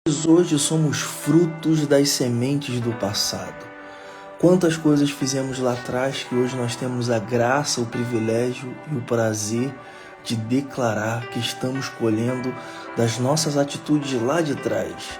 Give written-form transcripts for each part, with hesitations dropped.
Nós hoje somos frutos das sementes do passado. Quantas coisas fizemos lá atrás que hoje nós temos a graça, o privilégio e o prazer de declarar que estamos colhendo das nossas atitudes lá de trás.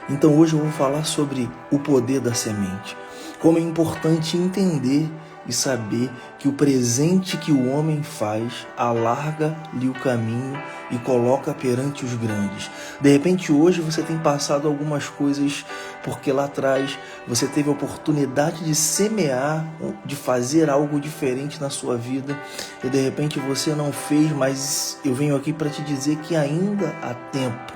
Então hoje eu vou falar sobre o poder da semente. Como é importante entender e saber que o presente que o homem faz alarga-lhe o caminho e coloca perante os grandes. De repente hoje você tem passado algumas coisas porque lá atrás você teve a oportunidade de semear, de fazer algo diferente na sua vida e de repente você não fez, mas eu venho aqui para te dizer que ainda há tempo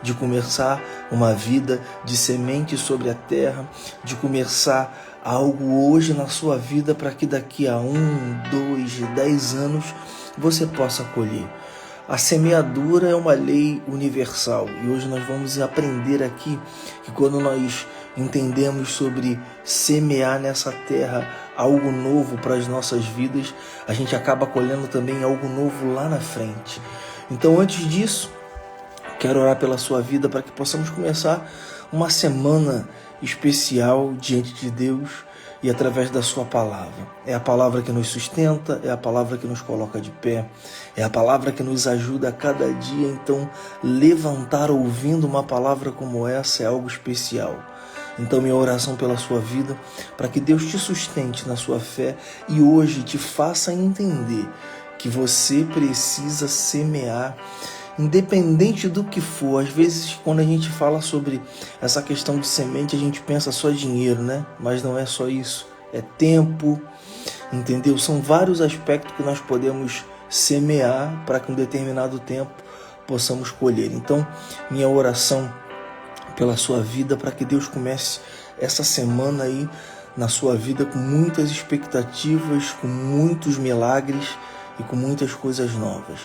de começar uma vida de semente sobre a terra, de começar algo hoje na sua vida para que daqui a 1, 2, 10 anos você possa colher. A semeadura é uma lei universal e hoje nós vamos aprender aqui que quando nós entendemos sobre semear nessa terra algo novo para as nossas vidas, a gente acaba colhendo também algo novo lá na frente. Então antes disso, quero orar pela sua vida para que possamos começar uma semana especial diante de Deus e através da sua palavra. É a palavra que nos sustenta, é a palavra que nos coloca de pé, é a palavra que nos ajuda a cada dia. Então, levantar ouvindo uma palavra como essa é algo especial. Então, minha oração pela sua vida, para que Deus te sustente na sua fé e hoje te faça entender que você precisa semear independente do que for. Às vezes, quando a gente fala sobre essa questão de semente, a gente pensa só dinheiro, né? Mas não é só isso. É tempo, entendeu? São vários aspectos que nós podemos semear para que em um determinado tempo possamos colher. Então, minha oração pela sua vida, para que Deus comece essa semana aí na sua vida com muitas expectativas, com muitos milagres e com muitas coisas novas.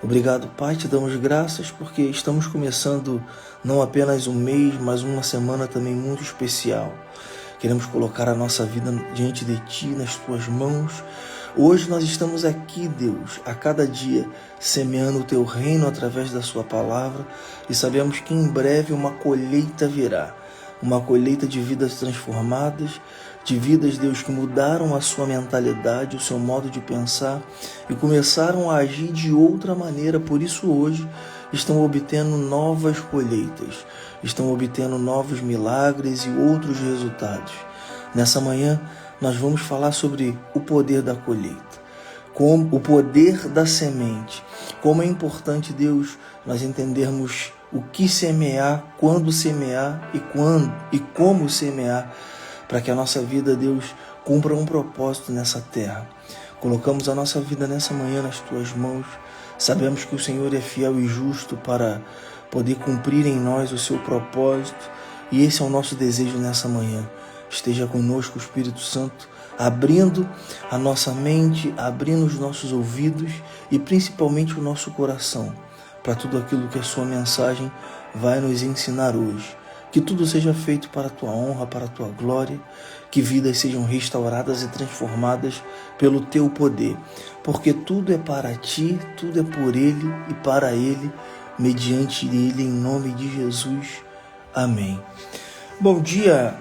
Obrigado, Pai, te damos graças porque estamos começando não apenas um mês, mas uma semana também muito especial. Queremos colocar a nossa vida diante de Ti, nas Tuas mãos. Hoje nós estamos aqui, Deus, a cada dia, semeando o Teu reino através da Sua palavra e sabemos que em breve uma colheita virá. Uma colheita de vidas transformadas, de vidas, Deus, que mudaram a sua mentalidade, o seu modo de pensar e começaram a agir de outra maneira. Por isso hoje estão obtendo novas colheitas, estão obtendo novos milagres e outros resultados. Nessa manhã nós vamos falar sobre o poder da colheita, como o poder da semente, como é importante, Deus, nós entendermos o que semear, quando semear e como semear, para que a nossa vida, Deus, cumpra um propósito nessa terra. Colocamos a nossa vida nessa manhã nas Tuas mãos. Sabemos que o Senhor é fiel e justo para poder cumprir em nós o seu propósito e esse é o nosso desejo nessa manhã. Esteja conosco, o Espírito Santo, abrindo a nossa mente, abrindo os nossos ouvidos e principalmente o nosso coração para tudo aquilo que a sua mensagem vai nos ensinar hoje. Que tudo seja feito para a Tua honra, para a Tua glória, que vidas sejam restauradas e transformadas pelo Teu poder, porque tudo é para Ti, tudo é por Ele e para Ele, mediante Ele, em nome de Jesus. Amém. Bom dia,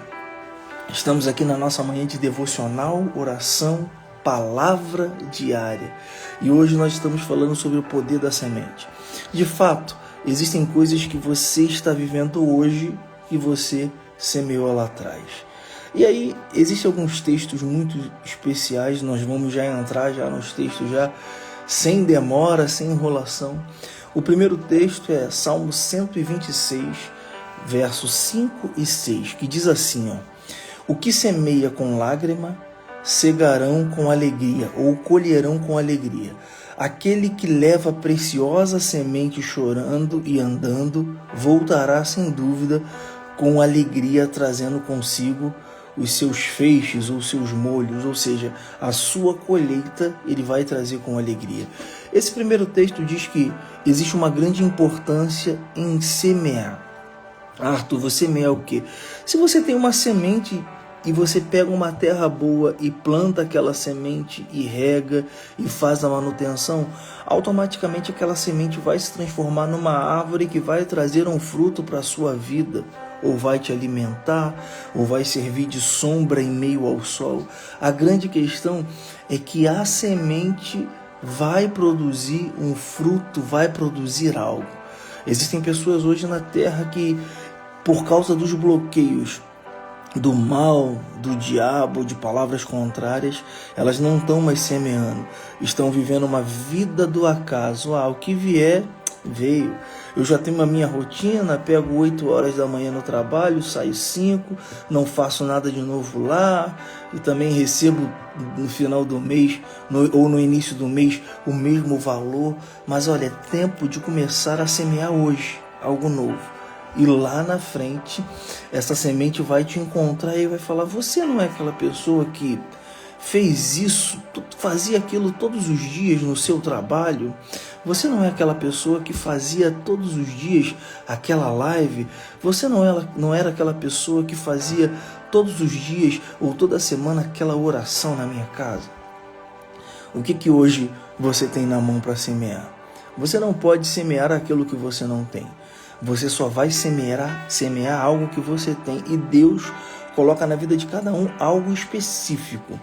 estamos aqui na nossa manhã de devocional, oração, palavra diária. E hoje nós estamos falando sobre o poder da semente. De fato, existem coisas que você está vivendo hoje que você semeou lá atrás. E aí, existem alguns textos muito especiais, nós vamos já entrar nos textos sem demora, sem enrolação. O primeiro texto é Salmo 126, versos 5 e 6, que diz assim, o que semeia com lágrima, cegarão com alegria, ou colherão com alegria. Aquele que leva a preciosa semente chorando e andando, voltará sem dúvida com alegria, trazendo consigo os seus feixes ou seus molhos, ou seja, a sua colheita ele vai trazer com alegria. Esse primeiro texto diz que existe uma grande importância em semear. Arthur, você semeia o quê? Se você tem uma semente e você pega uma terra boa e planta aquela semente e rega e faz a manutenção, automaticamente aquela semente vai se transformar numa árvore que vai trazer um fruto para a sua vida, ou vai te alimentar, ou vai servir de sombra em meio ao sol. A grande questão é que a semente vai produzir um fruto, vai produzir algo. Existem pessoas hoje na Terra que, por causa dos bloqueios do mal, do diabo, de palavras contrárias, elas não estão mais semeando, estão vivendo uma vida do acaso. O que vier, veio. Eu já tenho a minha rotina, pego 8 horas da manhã no trabalho, saio 5, não faço nada de novo lá, e também recebo no final do mês, ou no início do mês, o mesmo valor. Mas olha, é tempo de começar a semear hoje, algo novo. E lá na frente, essa semente vai te encontrar e vai falar: você não é aquela pessoa que fez isso, fazia aquilo todos os dias no seu trabalho? Você não é aquela pessoa que fazia todos os dias aquela live? Você não era aquela pessoa que fazia todos os dias ou toda semana aquela oração na minha casa? O que hoje você tem na mão para semear? Você não pode semear aquilo que você não tem. Você só vai semear algo que você tem, e Deus coloca na vida de cada um algo específico.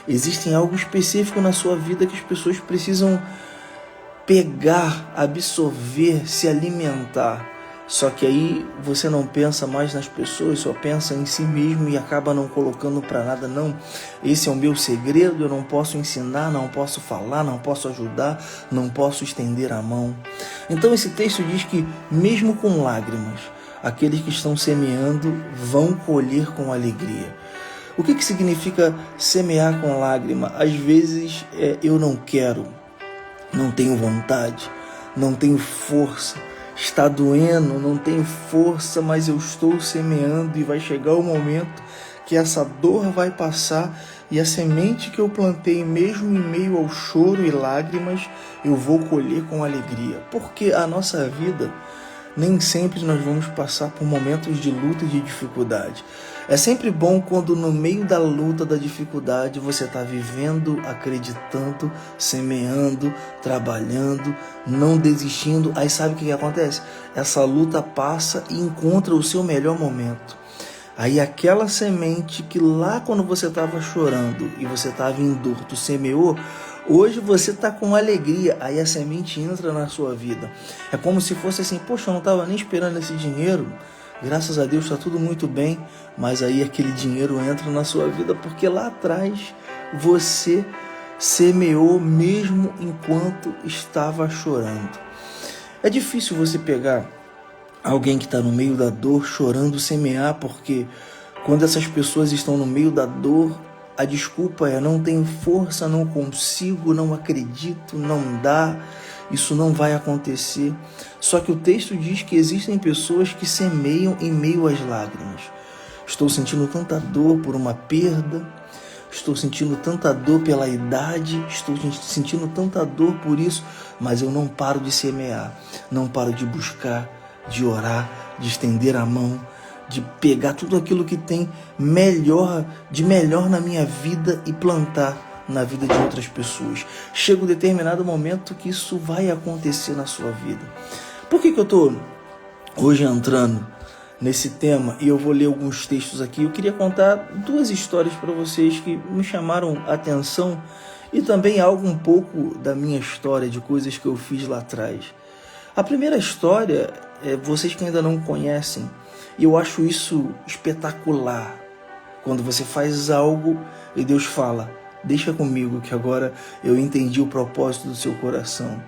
Existe algo específico na sua vida que as pessoas precisam pegar, absorver, se alimentar. Só que aí você não pensa mais nas pessoas, só pensa em si mesmo e acaba não colocando para nada. Não, esse é o meu segredo, eu não posso ensinar, não posso falar, não posso ajudar, não posso estender a mão. Então esse texto diz que mesmo com lágrimas, aqueles que estão semeando vão colher com alegria. O que significa semear com lágrima? Às vezes eu não quero, não tenho vontade, não tenho força, está doendo, não tenho força, mas eu estou semeando, e vai chegar o momento que essa dor vai passar e a semente que eu plantei, mesmo em meio ao choro e lágrimas, eu vou colher com alegria. Porque a nossa vida, nem sempre nós vamos passar por momentos de luta e de dificuldade. É sempre bom quando no meio da luta, da dificuldade, você está vivendo, acreditando, semeando, trabalhando, não desistindo. Aí sabe o que acontece? Essa luta passa e encontra o seu melhor momento. Aí aquela semente que lá quando você estava chorando e você estava em dor, tu semeou, hoje você está com alegria, aí a semente entra na sua vida. É como se fosse assim: poxa, eu não estava nem esperando esse dinheiro, graças a Deus está tudo muito bem, mas aí aquele dinheiro entra na sua vida porque lá atrás você semeou mesmo enquanto estava chorando. É difícil você pegar alguém que está no meio da dor chorando, semear, porque quando essas pessoas estão no meio da dor, a desculpa é: não tenho força, não consigo, não acredito, não dá, isso não vai acontecer. Só que o texto diz que existem pessoas que semeiam em meio às lágrimas. Estou sentindo tanta dor por uma perda, estou sentindo tanta dor pela idade, estou sentindo tanta dor por isso, mas eu não paro de semear, não paro de buscar, de orar, de estender a mão, de pegar tudo aquilo que tem de melhor na minha vida e plantar na vida de outras pessoas. Chega um determinado momento que isso vai acontecer na sua vida. Por que eu estou hoje entrando nesse tema? E eu vou ler alguns textos aqui. Eu queria contar 2 histórias para vocês que me chamaram a atenção, e também algo um pouco da minha história, de coisas que eu fiz lá atrás. A primeira história, vocês que ainda não conhecem, e eu acho isso espetacular, quando você faz algo e Deus fala: deixa comigo que agora eu entendi o propósito do seu coração.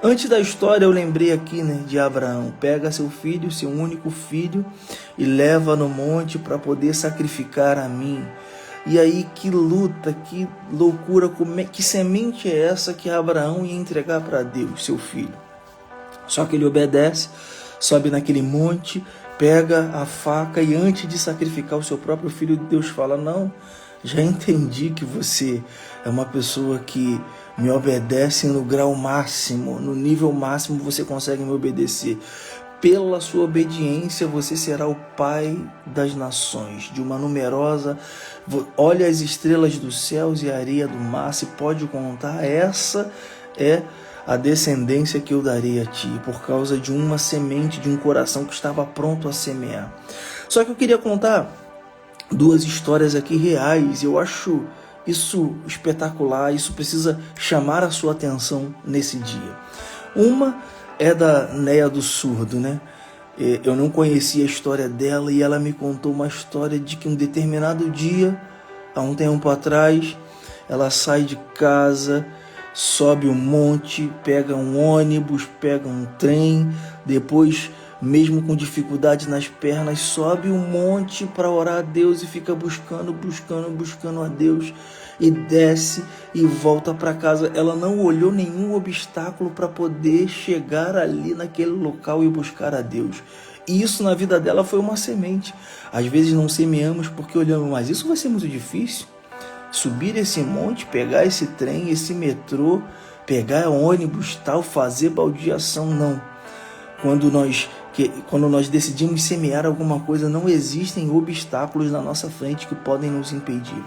Antes da história eu lembrei aqui, de Abraão. Pega seu filho, seu único filho, e leva no monte para poder sacrificar a mim. E aí que luta, que loucura, que semente é essa que Abraão ia entregar para Deus, seu filho? Só que ele obedece, sobe naquele monte, pega a faca e antes de sacrificar o seu próprio filho, Deus fala: não, já entendi que você é uma pessoa que me obedece no grau máximo, no nível máximo você consegue me obedecer. pela sua obediência você será o pai das nações, de uma numerosa. Olha as estrelas dos céus e a areia do mar, se pode contar, essa é a descendência que eu darei a ti, por causa de uma semente, de um coração que estava pronto a semear. Só que eu queria contar duas histórias aqui reais. Eu acho isso espetacular, isso precisa chamar a sua atenção nesse dia. Uma é da Néia do Surdo, né? Eu não conhecia a história dela e ela me contou uma história de que um determinado dia, há um tempo atrás, ela sai de casa, sobe um monte, pega um ônibus, pega um trem, depois, mesmo com dificuldade nas pernas, sobe um monte para orar a Deus e fica buscando a Deus e desce e volta para casa. Ela não olhou nenhum obstáculo para poder chegar ali naquele local e buscar a Deus. E isso na vida dela foi uma semente. Às vezes não semeamos porque olhamos, mas isso vai ser muito difícil. Subir esse monte, pegar esse trem, esse metrô, pegar ônibus, tal, fazer baldeação, não. Quando nós decidimos semear alguma coisa, não existem obstáculos na nossa frente que podem nos impedir.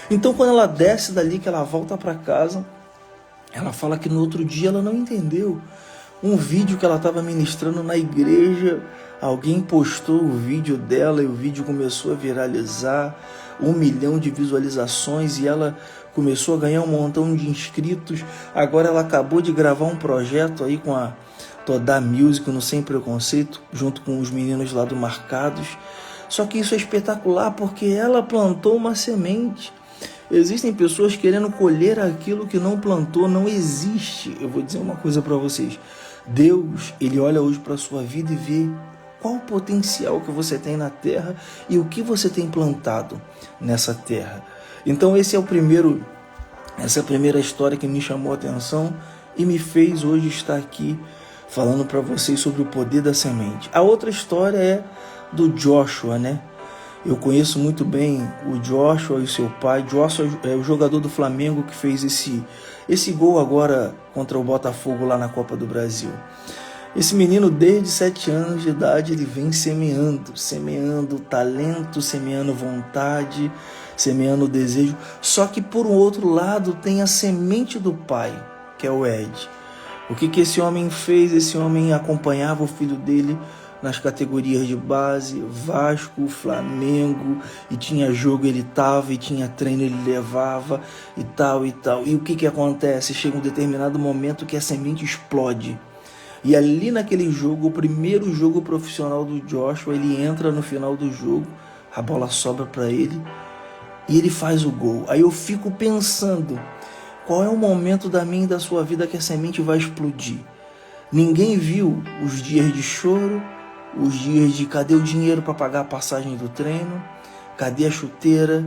Então, quando ela desce dali, que ela volta para casa, ela fala que no outro dia ela não entendeu. Um vídeo que ela estava ministrando na igreja, alguém postou o vídeo dela e o vídeo começou a viralizar, 1 milhão de visualizações e ela começou a ganhar um montão de inscritos. Agora ela acabou de gravar um projeto aí com a Todá Music no Sem Preconceito, junto com os meninos lá do Marcados. Só que isso é espetacular porque ela plantou uma semente. Existem pessoas querendo colher aquilo que não plantou, não existe. Eu vou dizer uma coisa para vocês. Deus, Ele olha hoje para a sua vida e vê qual o potencial que você tem na terra e o que você tem plantado nessa terra. Então essa é a primeira história que me chamou a atenção e me fez hoje estar aqui falando para vocês sobre o poder da semente. A outra história é do Joshua, né? Eu conheço muito bem o Joshua e o seu pai. Joshua é o jogador do Flamengo que fez esse gol agora contra o Botafogo lá na Copa do Brasil. Esse menino, desde 7 anos de idade, ele vem semeando talento, semeando vontade, semeando desejo. Só que, por um outro lado, tem a semente do pai, que é o Ed. O que esse homem fez? Esse homem acompanhava o filho dele nas categorias de base, Vasco, Flamengo, e tinha jogo ele estava, e tinha treino ele levava, e tal. E o que acontece? Chega um determinado momento que a semente explode. E ali naquele jogo, o primeiro jogo profissional do Joshua, ele entra no final do jogo, a bola sobra para ele e ele faz o gol. Aí eu fico pensando, qual é o momento da minha e da sua vida que a semente vai explodir? Ninguém viu os dias de choro, os dias de cadê o dinheiro para pagar a passagem do treino, cadê a chuteira,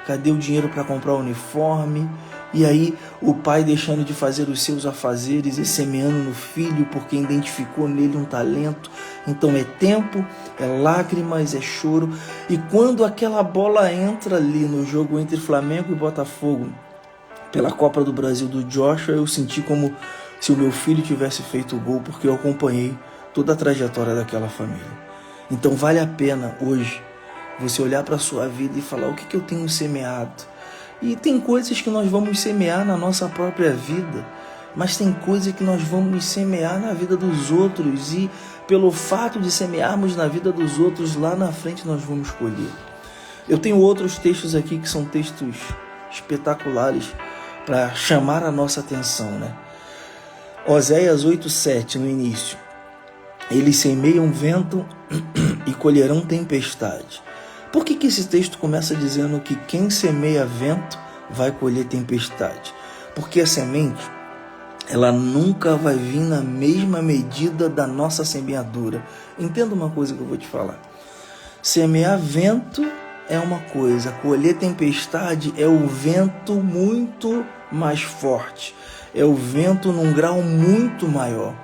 cadê o dinheiro para comprar o uniforme? E aí o pai deixando de fazer os seus afazeres e semeando no filho porque identificou nele um talento. Então é tempo, é lágrimas, é choro. E quando aquela bola entra ali no jogo entre Flamengo e Botafogo pela Copa do Brasil do Joshua, eu senti como se o meu filho tivesse feito o gol, porque eu acompanhei toda a trajetória daquela família. Então vale a pena hoje você olhar para a sua vida e falar o que eu tenho semeado. E tem coisas que nós vamos semear na nossa própria vida, mas tem coisas que nós vamos semear na vida dos outros, e pelo fato de semearmos na vida dos outros, lá na frente nós vamos colher. Eu tenho outros textos aqui que são textos espetaculares para chamar a nossa atenção, né? Oséias 8:7, no início. Eles semeiam vento e colherão tempestade. Por que esse texto começa dizendo que quem semeia vento vai colher tempestade? Porque a semente, ela nunca vai vir na mesma medida da nossa semeadura. Entenda uma coisa que eu vou te falar. Semear vento é uma coisa, colher tempestade é o vento muito mais forte. É o vento num grau muito maior.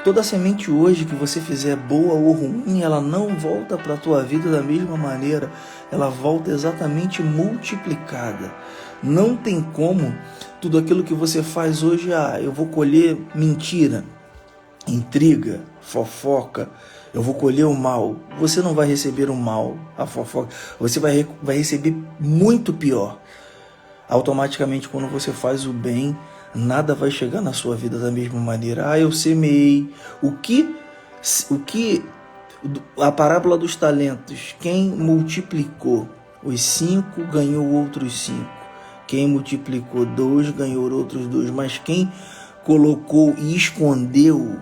Toda semente hoje que você fizer, boa ou ruim, ela não volta para a tua vida da mesma maneira. Ela volta exatamente multiplicada. Não tem como tudo aquilo que você faz hoje, eu vou colher mentira, intriga, fofoca, eu vou colher o mal. Você não vai receber o mal, a fofoca. Você vai receber muito pior. Automaticamente, quando você faz o bem, nada vai chegar na sua vida da mesma maneira. Eu semeei. O que a parábola dos talentos, quem multiplicou os 5 ganhou outros 5. Quem multiplicou 2 ganhou outros 2. Mas quem colocou e escondeu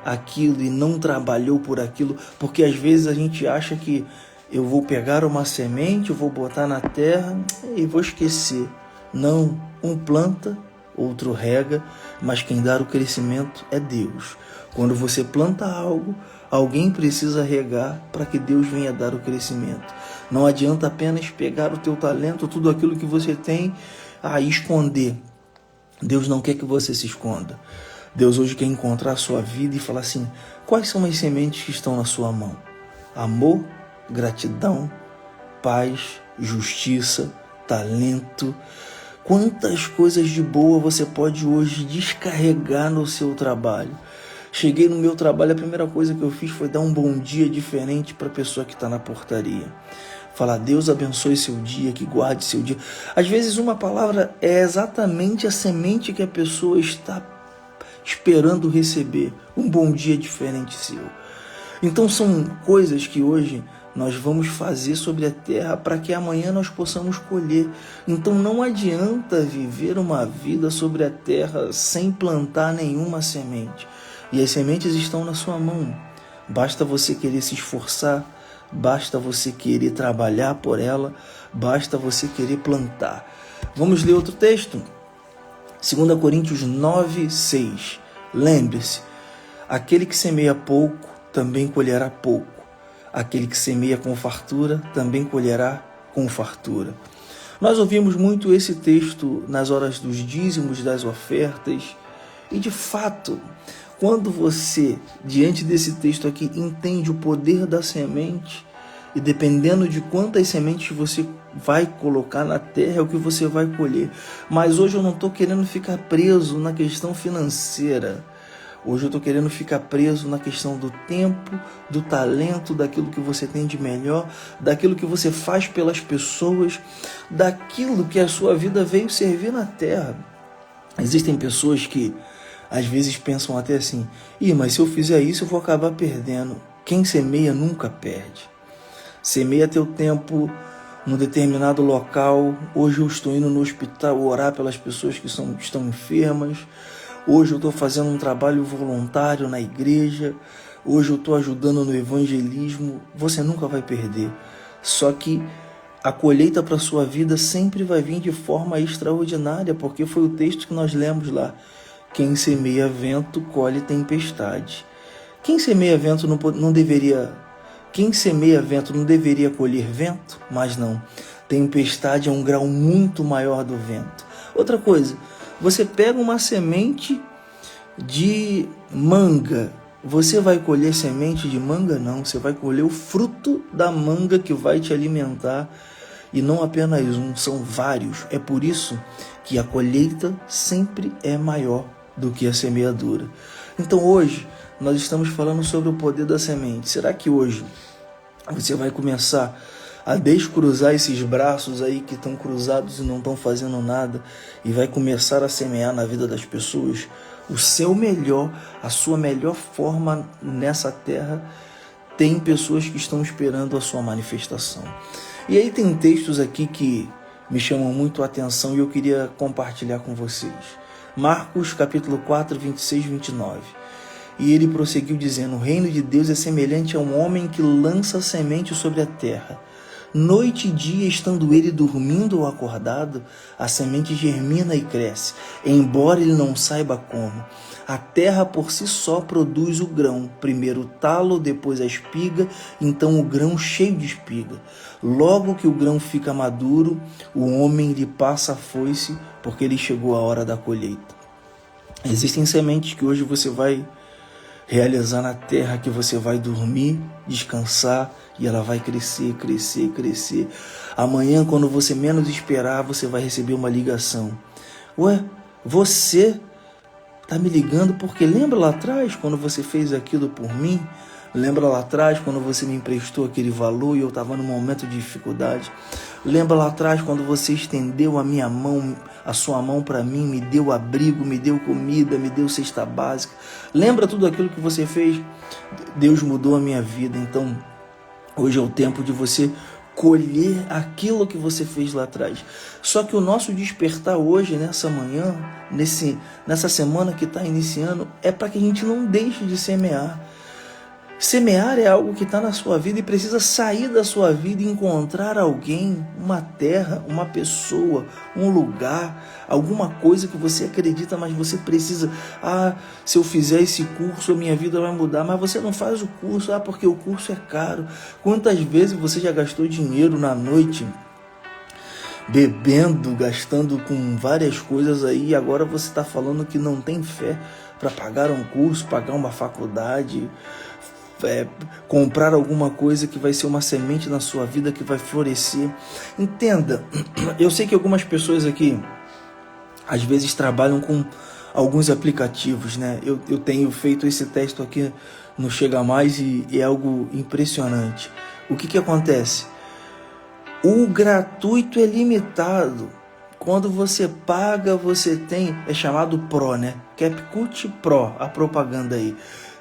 aquilo e não trabalhou por aquilo, porque às vezes a gente acha que eu vou pegar uma semente, eu vou botar na terra e vou esquecer. Não, um planta, outro rega, mas quem dá o crescimento é Deus. Quando você planta algo, alguém precisa regar para que Deus venha dar o crescimento. Não adianta apenas pegar o teu talento, tudo aquilo que você tem, e esconder. Deus não quer que você se esconda. Deus hoje quer encontrar a sua vida e falar assim: quais são as sementes que estão na sua mão? Amor, gratidão, paz, justiça, talento. Quantas coisas de boa você pode hoje descarregar no seu trabalho? Cheguei no meu trabalho, a primeira coisa que eu fiz foi dar um bom dia diferente para a pessoa que está na portaria. Falar: Deus abençoe seu dia, que guarde seu dia. Às vezes uma palavra é exatamente a semente que a pessoa está esperando receber. Um bom dia diferente seu. Então são coisas que hoje nós vamos fazer sobre a terra para que amanhã nós possamos colher. Então não adianta viver uma vida sobre a terra sem plantar nenhuma semente. E as sementes estão na sua mão. Basta você querer se esforçar, basta você querer trabalhar por ela, basta você querer plantar. Vamos ler outro texto? 2 Coríntios 9, 6. Lembre-se, aquele que semeia pouco também colherá pouco. Aquele que semeia com fartura também colherá com fartura. Nós ouvimos muito esse texto nas horas dos dízimos, das ofertas. E de fato, quando você, diante desse texto aqui, entende o poder da semente, e dependendo de quantas sementes você vai colocar na terra, é o que você vai colher. Mas hoje eu não estou querendo ficar preso na questão financeira. Hoje eu estou querendo ficar preso na questão do tempo, do talento, daquilo que você tem de melhor, daquilo que você faz pelas pessoas, daquilo que a sua vida veio servir na terra. Existem pessoas que às vezes pensam até assim: mas se eu fizer isso eu vou acabar perdendo. Quem semeia nunca perde. Semeia teu tempo num determinado local. Hoje eu estou indo no hospital orar pelas pessoas que estão enfermas. Hoje eu estou fazendo um trabalho voluntário na igreja. Hoje eu estou ajudando no evangelismo. Você nunca vai perder. Só que a colheita para a sua vida sempre vai vir de forma extraordinária, porque foi o texto que nós lemos lá. Quem semeia vento, colhe tempestade. Quem semeia vento não deveria colher vento? Mas não. Tempestade é um grau muito maior do vento. Outra coisa, você pega uma semente de manga, você vai colher semente de manga? Não, você vai colher o fruto da manga que vai te alimentar. E não apenas um, são vários. É por isso que a colheita sempre é maior do que a semeadura. Então hoje nós estamos falando sobre o poder da semente. Será que hoje você vai começar a descruzar esses braços aí que estão cruzados e não estão fazendo nada e vai começar a semear na vida das pessoas o seu melhor, a sua melhor forma nessa terra? Tem pessoas que estão esperando a sua manifestação. E aí tem textos aqui que me chamam muito a atenção e eu queria compartilhar com vocês. Marcos capítulo 4, 26 e 29. E ele prosseguiu dizendo: o reino de Deus é semelhante a um homem que lança semente sobre a terra. Noite e dia, estando ele dormindo ou acordado, a semente germina e cresce, embora ele não saiba como. A terra por si só produz o grão, primeiro o talo, depois a espiga, então o grão cheio de espiga. Logo que o grão fica maduro, o homem lhe passa a foice, porque lhe chegou a hora da colheita. Existem sementes que hoje você vai realizar na terra, que você vai dormir, descansar, e ela vai crescer, crescer, crescer. Amanhã, quando você menos esperar, você vai receber uma ligação. Ué, você Tá me ligando porque lembra lá atrás quando você fez aquilo por mim? Lembra lá atrás quando você me emprestou aquele valor e eu estava num momento de dificuldade? Lembra lá atrás quando você estendeu a minha mão, a sua mão para mim, me deu abrigo, me deu comida, me deu cesta básica? Lembra tudo aquilo que você fez? Deus mudou a minha vida. Então, hoje é o tempo de você colher aquilo que você fez lá atrás. Só que o nosso despertar hoje, nessa manhã, nessa semana que está iniciando, é para que a gente não deixe de semear. Semear é algo que está na sua vida e precisa sair da sua vida e encontrar alguém, uma terra, uma pessoa, um lugar, alguma coisa que você acredita, mas você precisa. Se eu fizer esse curso, a minha vida vai mudar. Mas você não faz o curso, porque o curso é caro. Quantas vezes você já gastou dinheiro na noite bebendo, gastando com várias coisas aí, e agora você está falando que não tem fé para pagar um curso, pagar uma faculdade, comprar alguma coisa que vai ser uma semente na sua vida que vai florescer. Entenda, eu sei que algumas pessoas aqui às vezes trabalham com alguns aplicativos, né? Eu tenho feito esse teste aqui no Chega Mais e é algo impressionante. O que acontece? O gratuito é limitado. Quando você paga, você tem, é chamado Pro, né? CapCut Pro, a propaganda aí.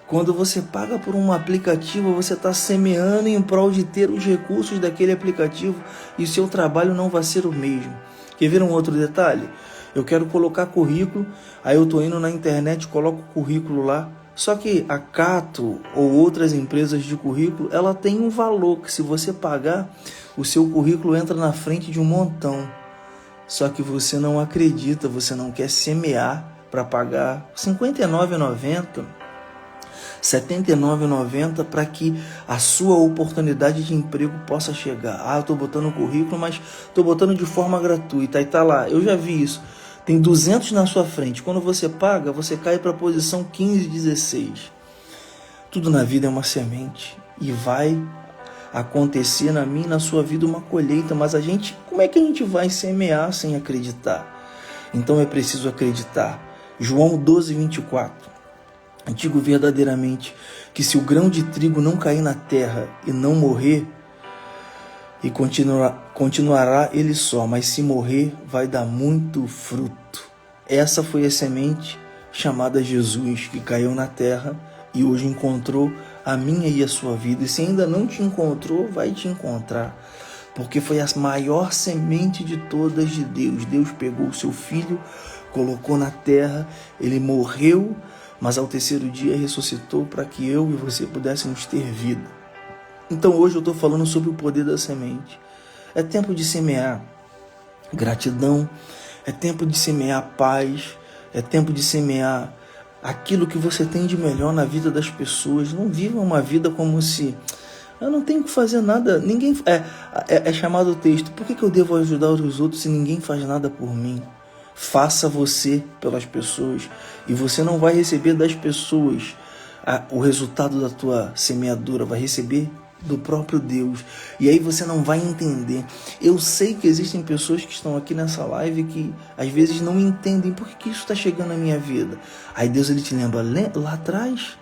Quando você paga por um aplicativo, você está semeando em prol de ter os recursos daquele aplicativo e seu trabalho não vai ser o mesmo. Quer ver um outro detalhe? Eu quero colocar currículo, aí eu estou indo na internet, coloco o currículo lá. Só que a Cato ou outras empresas de currículo, ela tem um valor que se você pagar, o seu currículo entra na frente de um montão. Só que você não acredita, você não quer semear para pagar R$ 59,90. R$ 79,90 para que a sua oportunidade de emprego possa chegar. Eu estou botando o currículo, mas estou botando de forma gratuita. Aí tá lá, eu já vi isso. Tem 200 na sua frente. Quando você paga, você cai para a posição 15, 16. Tudo na vida é uma semente e vai acontecer na minha e na sua vida uma colheita. Mas como é que a gente vai semear sem acreditar? Então é preciso acreditar. João 12, 24. Digo verdadeiramente que se o grão de trigo não cair na terra e não morrer, e continuará ele só, mas se morrer, vai dar muito fruto. Essa foi a semente chamada Jesus, que caiu na terra e hoje encontrou a minha e a sua vida. E se ainda não te encontrou, vai te encontrar, porque foi a maior semente de todas de Deus. Deus pegou o seu filho, colocou na terra, ele morreu, mas ao terceiro dia ressuscitou para que eu e você pudéssemos ter vida. Então hoje eu estou falando sobre o poder da semente. É tempo de semear gratidão, é tempo de semear paz, é tempo de semear aquilo que você tem de melhor na vida das pessoas. Não viva uma vida como se eu não tenho que fazer nada. Ninguém é chamado o texto. Por que eu devo ajudar os outros se ninguém faz nada por mim? Faça você pelas pessoas e você não vai receber das pessoas o resultado da tua semeadura, vai receber do próprio Deus. E aí você não vai entender. Eu sei que existem pessoas que estão aqui nessa live que às vezes não entendem por que isso está chegando na minha vida. Aí Deus ele te lembra lá atrás.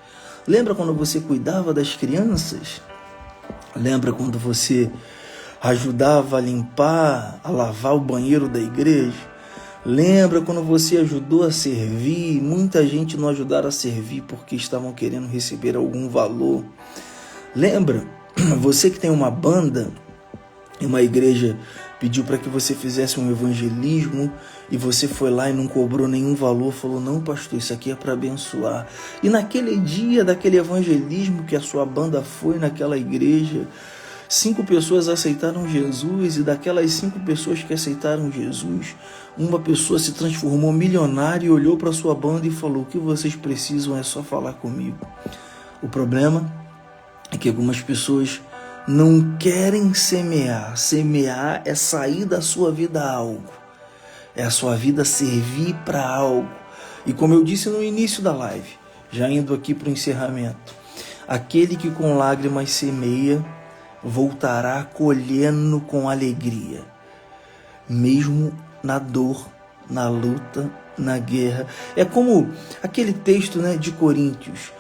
Lembra quando você cuidava das crianças? Lembra quando você ajudava a limpar, a lavar o banheiro da igreja? Lembra quando você ajudou a servir? Muita gente não ajudaram a servir porque estavam querendo receber algum valor. Lembra? Você que tem uma banda e uma igreja pediu para que você fizesse um evangelismo e você foi lá e não cobrou nenhum valor, falou, não pastor, isso aqui é para abençoar. E naquele dia daquele evangelismo que a sua banda foi naquela igreja, 5 pessoas aceitaram Jesus e daquelas 5 pessoas que aceitaram Jesus, uma pessoa se transformou milionária e olhou para sua banda e falou, o que vocês precisam é só falar comigo. O problema é que algumas pessoas não querem semear. Semear é sair da sua vida algo. É a sua vida servir para algo. E como eu disse no início da live, já indo aqui para o encerramento, aquele que com lágrimas semeia, voltará colhendo com alegria. Mesmo na dor, na luta, na guerra. É como aquele texto, né, de Coríntios,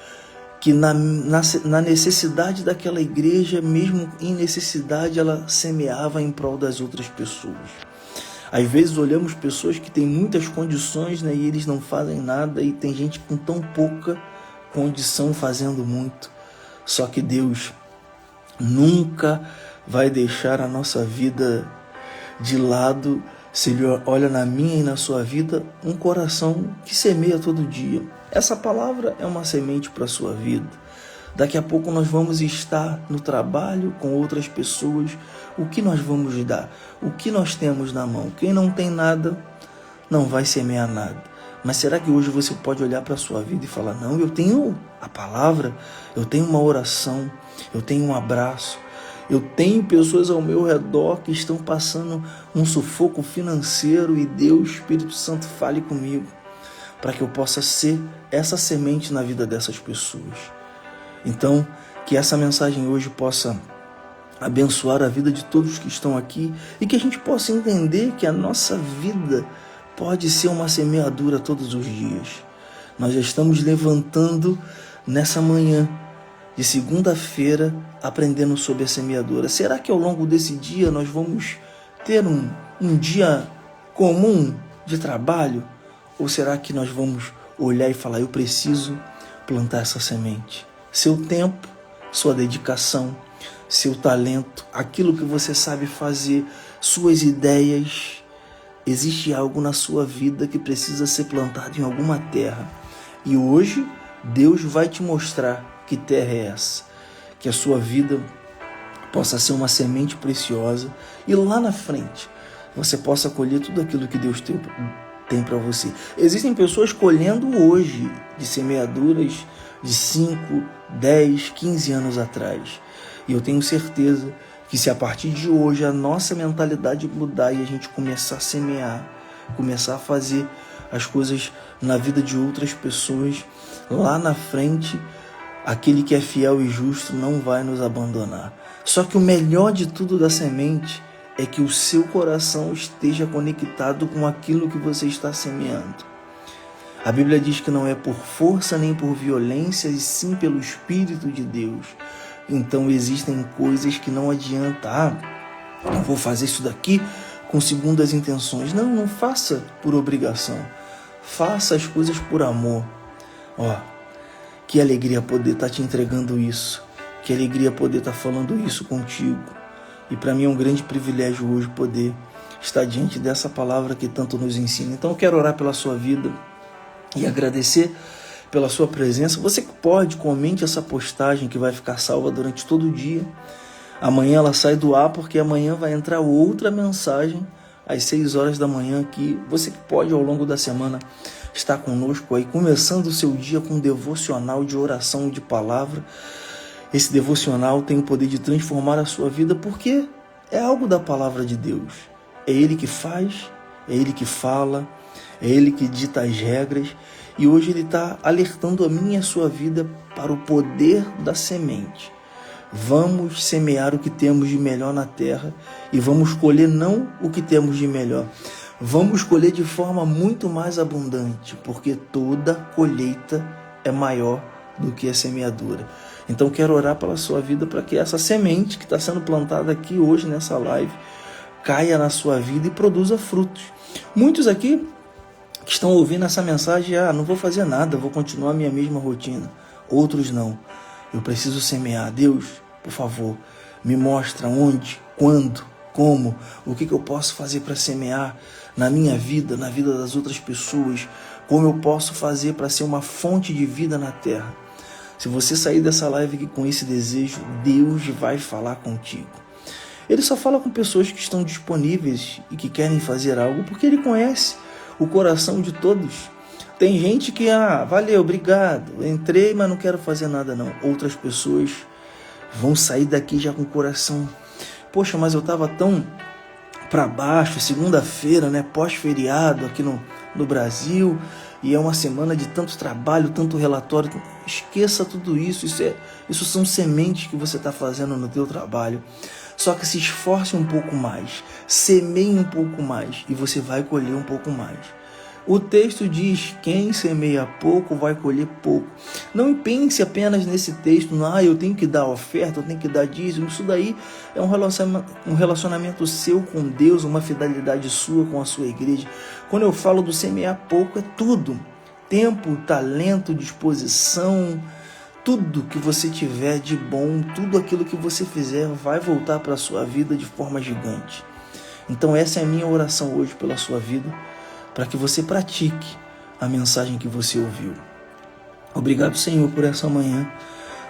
que na necessidade daquela igreja, mesmo em necessidade, ela semeava em prol das outras pessoas. Às vezes olhamos pessoas que têm muitas condições, né, e eles não fazem nada, e tem gente com tão pouca condição fazendo muito. Só que Deus nunca vai deixar a nossa vida de lado se Ele olha na minha e na sua vida um coração que semeia todo dia. Essa palavra é uma semente para a sua vida. Daqui a pouco nós vamos estar no trabalho com outras pessoas. O que nós vamos dar? O que nós temos na mão? Quem não tem nada, não vai semear nada. Mas será que hoje você pode olhar para a sua vida e falar, não, eu tenho a palavra, eu tenho uma oração, eu tenho um abraço, eu tenho pessoas ao meu redor que estão passando um sufoco financeiro e Deus, Espírito Santo, fale comigo para que eu possa ser essa semente na vida dessas pessoas. Então, que essa mensagem hoje possa abençoar a vida de todos que estão aqui e que a gente possa entender que a nossa vida pode ser uma semeadura todos os dias. Nós já estamos levantando nessa manhã de segunda-feira, aprendendo sobre a semeadura. Será que ao longo desse dia nós vamos ter um dia comum de trabalho? Ou será que nós vamos olhar e falar, eu preciso plantar essa semente? Seu tempo, sua dedicação, seu talento, aquilo que você sabe fazer, suas ideias. Existe algo na sua vida que precisa ser plantado em alguma terra. E hoje, Deus vai te mostrar que terra é essa. Que a sua vida possa ser uma semente preciosa e lá na frente você possa colher tudo aquilo que Deus tem para você. Existem pessoas colhendo hoje de semeaduras de 5, 10, 15 anos atrás. E eu tenho certeza que se a partir de hoje a nossa mentalidade mudar e a gente começar a semear, começar a fazer as coisas na vida de outras pessoas, lá na frente, aquele que é fiel e justo não vai nos abandonar. Só que o melhor de tudo da semente é que o seu coração esteja conectado com aquilo que você está semeando. A Bíblia diz que não é por força nem por violência, e sim pelo Espírito de Deus. Então existem coisas que não adianta, não vou fazer isso daqui com segundas intenções. Não faça por obrigação. Faça as coisas por amor. Que alegria poder estar te entregando isso. Que alegria poder estar falando isso contigo. E para mim é um grande privilégio hoje poder estar diante dessa palavra que tanto nos ensina. Então eu quero orar pela sua vida e agradecer pela sua presença. Você que pode, comente essa postagem que vai ficar salva durante todo o dia. Amanhã ela sai do ar porque amanhã vai entrar outra mensagem às 6 horas da manhã aqui. Você que pode ao longo da semana estar conosco aí, começando o seu dia com um devocional de oração e de palavra. Esse devocional tem o poder de transformar a sua vida porque é algo da palavra de Deus. É Ele que faz, é Ele que fala, é Ele que dita as regras. E hoje Ele está alertando a minha e a sua vida para o poder da semente. Vamos semear o que temos de melhor na terra e vamos colher não o que temos de melhor. Vamos colher de forma muito mais abundante, porque toda colheita é maior do que a semeadura. Então quero orar pela sua vida para que essa semente que está sendo plantada aqui hoje nessa live caia na sua vida e produza frutos. Muitos aqui que estão ouvindo essa mensagem, não vou fazer nada, vou continuar a minha mesma rotina. Outros não. Eu preciso semear. Deus, por favor, me mostra onde, quando, como, o que eu posso fazer para semear na minha vida, na vida das outras pessoas, como eu posso fazer para ser uma fonte de vida na terra. Se você sair dessa live aqui com esse desejo, Deus vai falar contigo. Ele só fala com pessoas que estão disponíveis e que querem fazer algo, porque Ele conhece o coração de todos. Tem gente que, valeu, obrigado, entrei, mas não quero fazer nada não. Outras pessoas vão sair daqui já com o coração, poxa, mas eu estava tão para baixo, segunda-feira, né, pós-feriado aqui no Brasil, e é uma semana de tanto trabalho, tanto relatório. Esqueça tudo isso, isso são sementes que você está fazendo no teu trabalho. Só que se esforce um pouco mais, semeie um pouco mais e você vai colher um pouco mais. O texto diz: quem semeia pouco vai colher pouco. Não pense apenas nesse texto, eu tenho que dar oferta, eu tenho que dar dízimo. Isso daí é um relacionamento seu com Deus, uma fidelidade sua com a sua igreja. Quando eu falo do semear pouco, é tudo. Tempo, talento, disposição, tudo que você tiver de bom, tudo aquilo que você fizer vai voltar para a sua vida de forma gigante. Então essa é a minha oração hoje pela sua vida, para que você pratique a mensagem que você ouviu. Obrigado, Senhor, por essa manhã.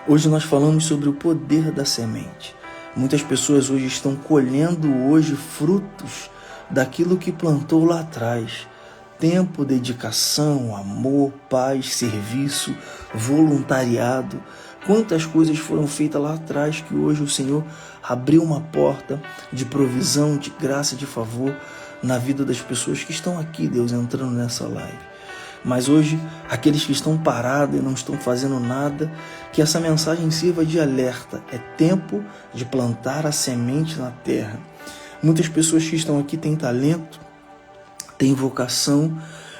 Hoje nós falamos sobre o poder da semente. Muitas pessoas hoje estão colhendo frutos daquilo que plantou lá atrás. Tempo, dedicação, amor, paz, serviço, voluntariado. Quantas coisas foram feitas lá atrás que hoje o Senhor abriu uma porta de provisão, de graça, de favor na vida das pessoas que estão aqui, Deus, entrando nessa live. Mas hoje, aqueles que estão parados e não estão fazendo nada, que essa mensagem sirva de alerta. É tempo de plantar a semente na terra. Muitas pessoas que estão aqui têm talento, têm vocação,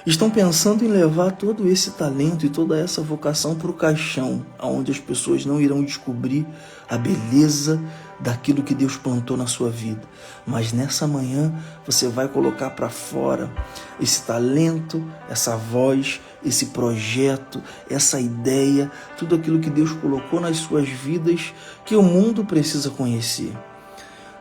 estão pensando em levar todo esse talento e toda essa vocação para o caixão, onde as pessoas não irão descobrir a beleza daquilo que Deus plantou na sua vida. Mas nessa manhã você vai colocar para fora esse talento, essa voz, esse projeto, essa ideia, tudo aquilo que Deus colocou nas suas vidas que o mundo precisa conhecer.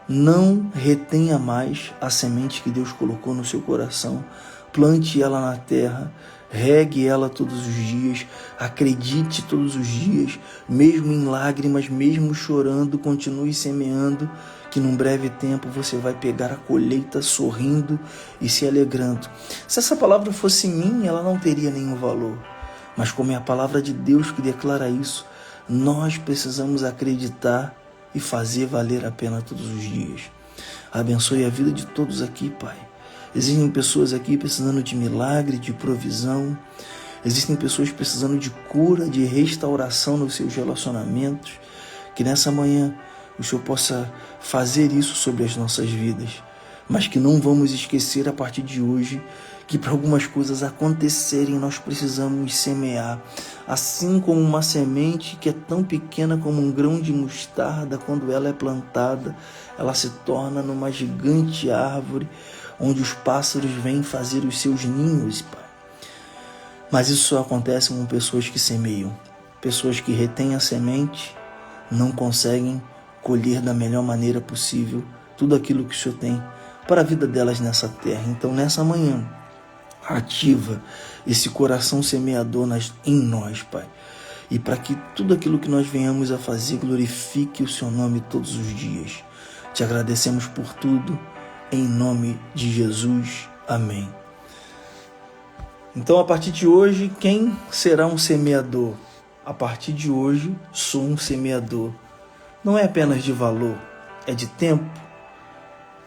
Não retenha mais a semente que Deus colocou no seu coração. Plante ela na terra, regue ela todos os dias, acredite todos os dias, mesmo em lágrimas, mesmo chorando, continue semeando, que num breve tempo você vai pegar a colheita sorrindo e se alegrando. Se essa palavra fosse minha, ela não teria nenhum valor, mas como é a palavra de Deus que declara isso, nós precisamos acreditar e fazer valer a pena todos os dias. Abençoe a vida de todos aqui, Pai. Existem pessoas aqui precisando de milagre, de provisão. Existem pessoas precisando de cura, de restauração nos seus relacionamentos. Que nessa manhã o Senhor possa fazer isso sobre as nossas vidas. Mas que não vamos esquecer a partir de hoje que para algumas coisas acontecerem nós precisamos semear. Assim como uma semente que é tão pequena como um grão de mostarda, quando ela é plantada, ela se torna numa gigante árvore, onde os pássaros vêm fazer os seus ninhos, Pai. Mas isso só acontece com pessoas que semeiam. Pessoas que retêm a semente não conseguem colher da melhor maneira possível tudo aquilo que o Senhor tem para a vida delas nessa terra. Então, nessa manhã, ativa esse coração semeador em nós, Pai. E para que tudo aquilo que nós venhamos a fazer glorifique o Seu nome todos os dias. Te agradecemos por tudo. Em nome de Jesus. Amém. Então, a partir de hoje, quem será um semeador? A partir de hoje, sou um semeador. Não é apenas de valor, é de tempo,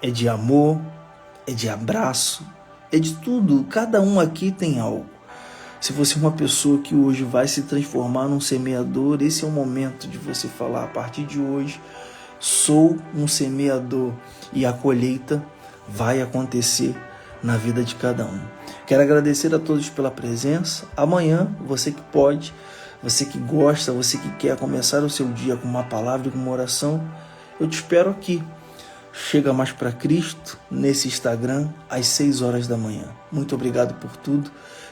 é de amor, é de abraço, é de tudo. Cada um aqui tem algo. Se você é uma pessoa que hoje vai se transformar num semeador, esse é o momento de você falar: a partir de hoje, sou um semeador, e a colheita vai acontecer na vida de cada um. Quero agradecer a todos pela presença. Amanhã, você que pode, você que gosta, você que quer começar o seu dia com uma palavra e com uma oração, eu te espero aqui. Chega mais para Cristo nesse Instagram às 6 horas da manhã. Muito obrigado por tudo.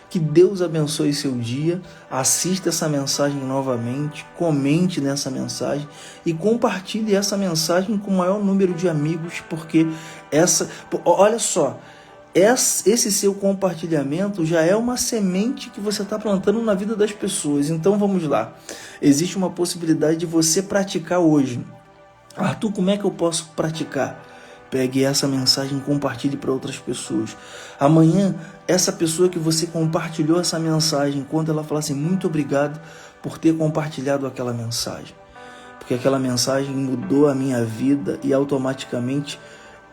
Que Deus abençoe seu dia. Assista essa mensagem novamente, comente nessa mensagem e compartilhe essa mensagem com o maior número de amigos, porque olha só, esse seu compartilhamento já é uma semente que você está plantando na vida das pessoas. Então vamos lá. Existe uma possibilidade de você praticar hoje. Arthur, como é que eu posso praticar? Pegue essa mensagem e compartilhe para outras pessoas. Amanhã, essa pessoa que você compartilhou essa mensagem, quando ela falar assim: muito obrigado por ter compartilhado aquela mensagem, porque aquela mensagem mudou a minha vida, e automaticamente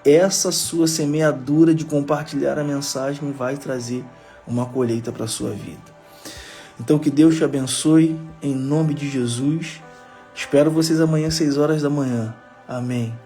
essa sua semeadura de compartilhar a mensagem vai trazer uma colheita para a sua vida. Então que Deus te abençoe, em nome de Jesus. Espero vocês amanhã às 6 horas da manhã. Amém.